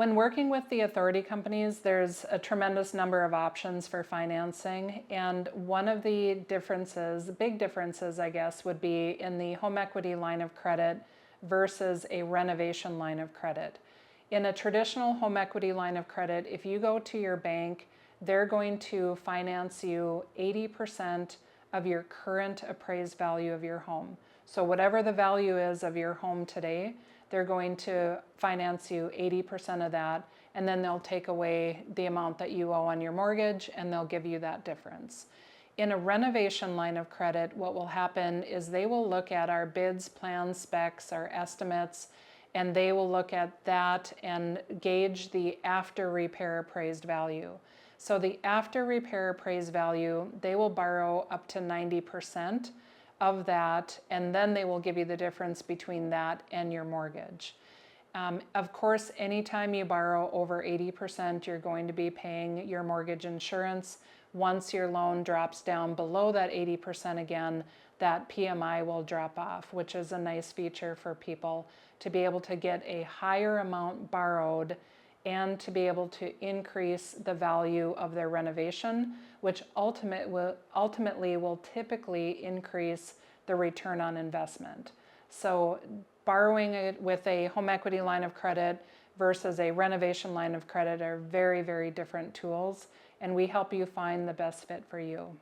When working with the authority companies, there's a tremendous number of options for financing, and one of the differences, big differences I guess, would be in the home equity line of credit versus a renovation line of credit. In a traditional home equity line of credit, if you go to your bank, they're going to finance you 80% of your current appraised value of your home. So whatever the value is of your home today, they're going to finance you 80% of that, and then they'll take away the amount that you owe on your mortgage, and they'll give you that difference. In a renovation line of credit, what will happen is they will look at our bids, plans, specs, our estimates, and they will look at that and gauge the after repair appraised value. So the after repair appraised value, they will borrow up to 90% of that, and then they will give you the difference between that and your mortgage. Of course, anytime you borrow over 80%, you're going to be paying your mortgage insurance. Once your loan drops down below that 80% again, that PMI will drop off, which is a nice feature for people to be able to get a higher amount borrowed and to be able to increase the value of their renovation, which ultimately will typically increase the return on investment. So borrowing it with a home equity line of credit versus a renovation line of credit are very, very different tools, and we help you find the best fit for you.